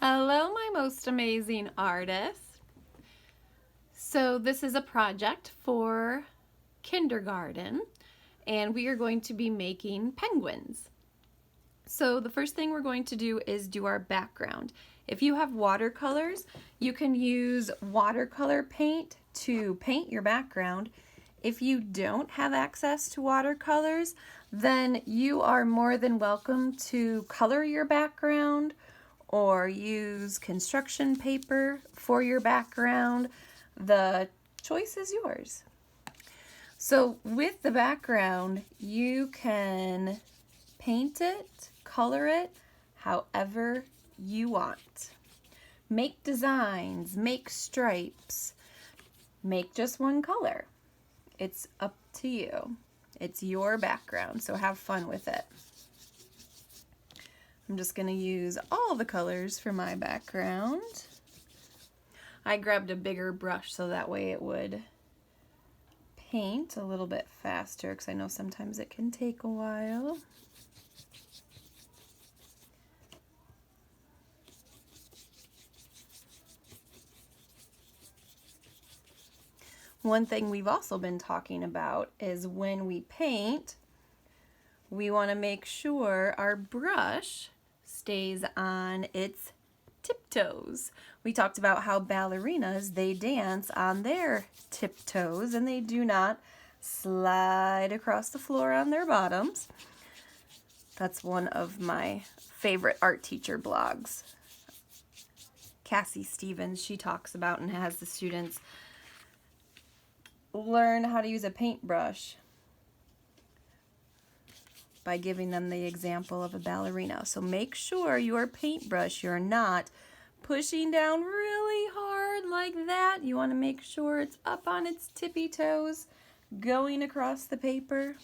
Hello, my most amazing artist. So this is a project for kindergarten, and we are going to be making penguins. So the first thing we're going to do is do our background. If you have watercolors, you can use watercolor paint to paint your background. If you don't have access to watercolors, then you are more than welcome to color your background or use construction paper for your background. The choice is yours. So with the background, you can paint it, color it, however you want. Make designs, make stripes, make just one color. It's up to you. It's your background, so have fun with it. I'm just going to use all the colors for my background. I grabbed a bigger brush so that way it would paint a little bit faster because I know sometimes it can take a while. One thing we've also been talking about is when we paint, we want to make sure our brush stays on its tiptoes. We talked about how ballerinas, they dance on their tiptoes and they do not slide across the floor on their bottoms. That's one of my favorite art teacher blogs. Cassie Stevens, she talks about and has the students learn how to use a paintbrush by giving them the example of a ballerina. So make sure your paintbrush, you're not pushing down really hard like that. You want to make sure it's up on its tippy toes, going across the paper.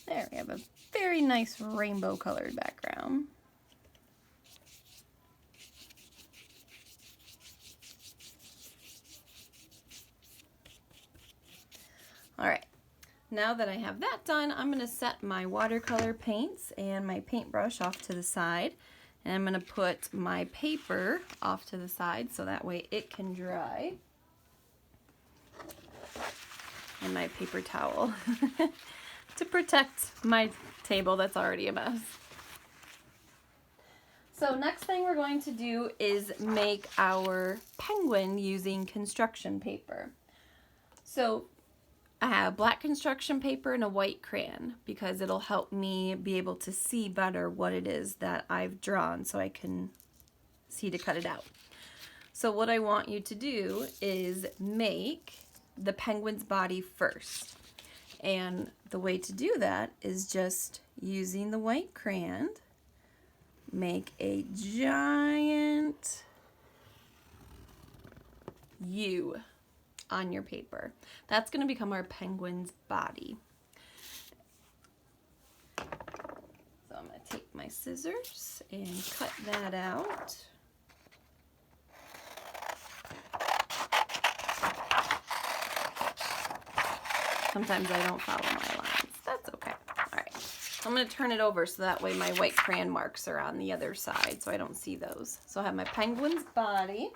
There, we have a very nice rainbow colored background. All right, now that I have that done, I'm going to set my watercolor paints and my paintbrush off to the side. And I'm going to put my paper off to the side so that way it can dry. And my paper towel to protect my table that's already a mess. So next thing we're going to do is make our penguin using construction paper. So I have black construction paper and a white crayon because it'll help me be able to see better what it is that I've drawn so I can see to cut it out. So what I want you to do is make the penguin's body first. And the way to do that is just using the white crayon, make a giant U on your paper. That's going to become our penguin's body. So I'm going to take my scissors and cut that out. Sometimes I don't follow my lines. That's okay. All right. I'm going to turn it over so that way my white crayon marks are on the other side so I don't see those. So I have my penguin's body.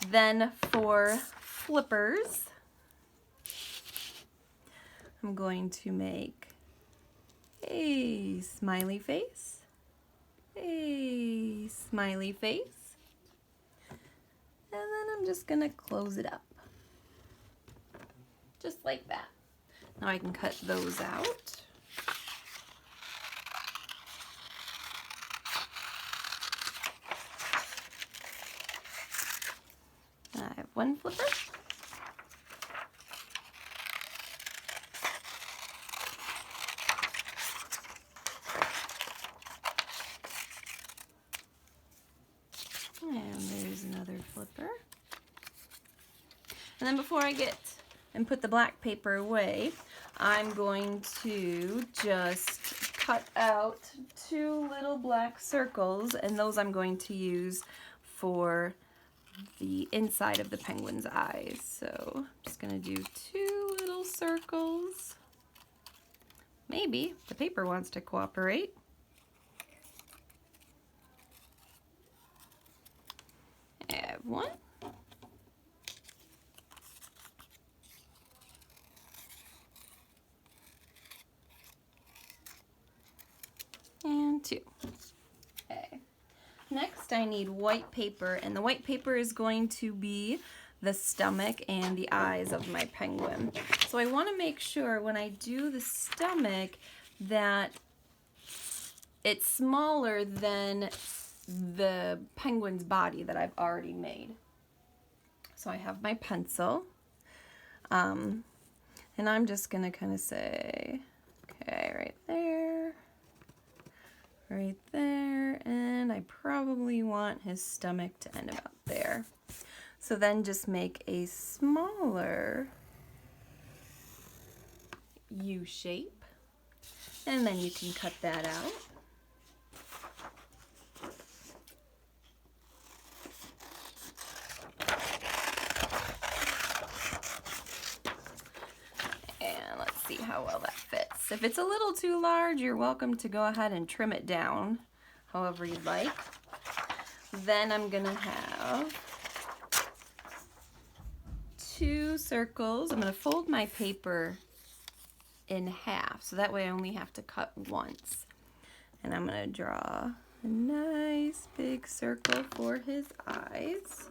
Then for flippers, I'm going to make a smiley face, a smiley face, and then I'm just going to close it up. Just like that. Now I can cut those out. I have one flipper. And there's another flipper. And then before I get and put the black paper away, I'm going to just cut out 2 little black circles, and those I'm going to use for the inside of the penguin's eyes. So I'm just gonna do 2 little circles. Maybe the paper wants to cooperate. I have 1. And 2. Okay. Next I need white paper, and the white paper is going to be the stomach and the eyes of my penguin. So I want to make sure when I do the stomach that it's smaller than the penguin's body that I've already made. So I have my pencil, and I'm just gonna kind of say, okay, right there, right there, and I probably want his stomach to end about there. So then just make a smaller U shape, and then you can cut that out. And let's see how well that fits. If it's a little too large, you're welcome to go ahead and trim it down however you'd like. Then I'm gonna have 2 circles. I'm gonna fold my paper in half, so that way I only have to cut once. And I'm gonna draw a nice big circle for his eyes.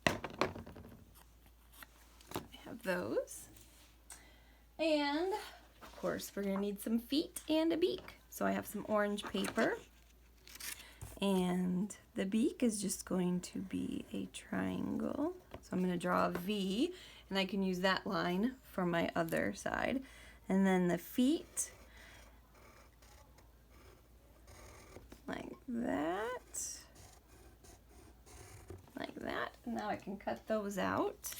I have those. And of course we're gonna need some feet and a beak. So I have some orange paper, and the beak is just going to be a triangle. So I'm gonna draw a V, and I can use that line for my other side. And then the feet, like that, like that. And now I can cut those out.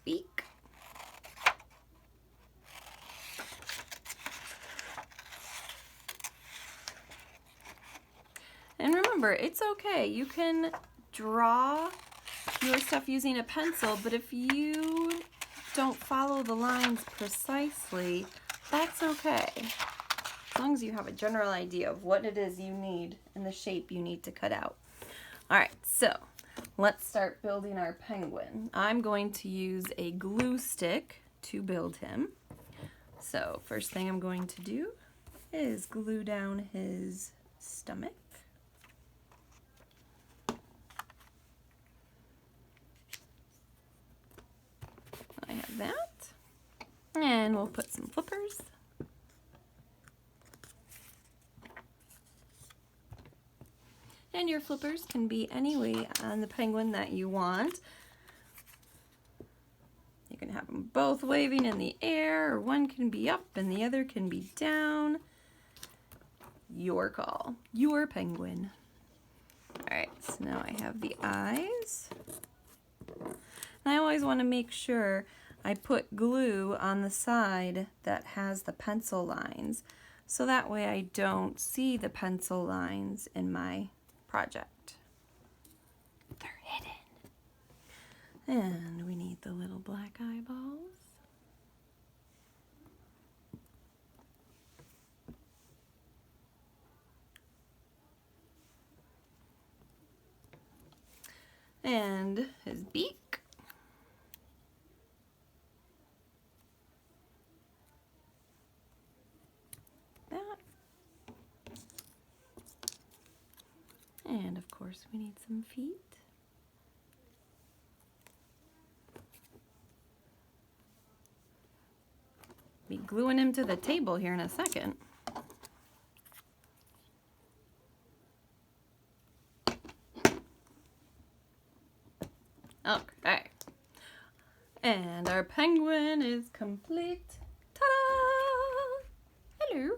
Beak. And remember, it's okay. You can draw your stuff using a pencil, but if you don't follow the lines precisely, that's okay. As long as you have a general idea of what it is you need and the shape you need to cut out. All right, so let's start building our penguin. I'm going to use a glue stick to build him. So first thing I'm going to do is glue down his stomach. I have that. And we'll put some flippers. And your flippers can be any way on the penguin that you want. You can have them both waving in the air, or one can be up and the other can be down. Your call. Your penguin. Alright, so now I have the eyes. And I always want to make sure I put glue on the side that has the pencil lines, so that way I don't see the pencil lines in my project. They're hidden. And we need the little black eyeballs. And his beak. And of course we need some feet. Be gluing him to the table here in a second. Okay. And our penguin is complete. Ta-da! Hello.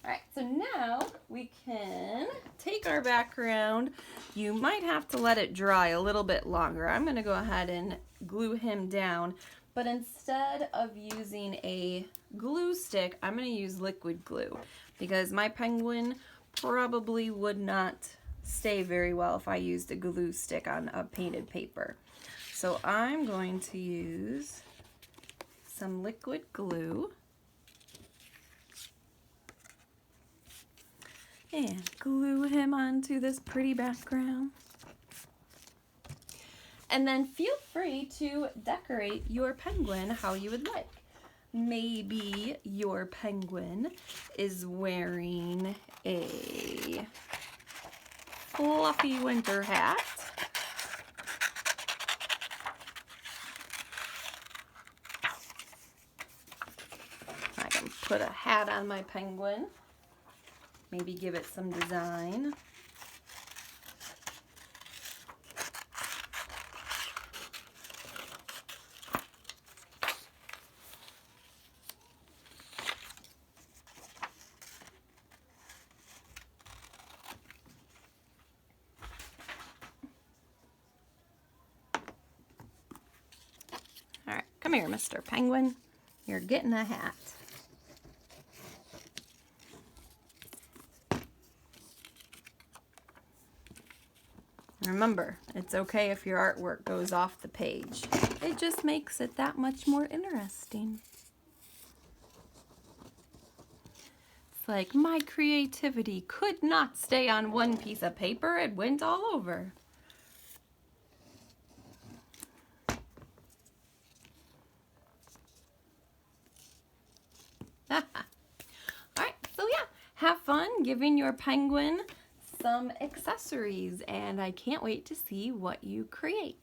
Alright, so now we can take our background You might have to let it dry a little bit longer. I'm going to go ahead and glue him down, but instead of using a glue stick, I'm going to use liquid glue because my penguin probably would not stay very well if I used a glue stick on a painted paper. So I'm going to use some liquid glue and glue him onto this pretty background. And then feel free to decorate your penguin how you would like. Maybe your penguin is wearing a fluffy winter hat. I can put a hat on my penguin. Maybe give it some design. All right, come here, Mr. Penguin. You're getting a hat. Remember, it's okay if your artwork goes off the page. It just makes it that much more interesting. It's like my creativity could not stay on one piece of paper. It went all over. All right, so yeah, have fun giving your penguin some accessories, and I can't wait to see what you create.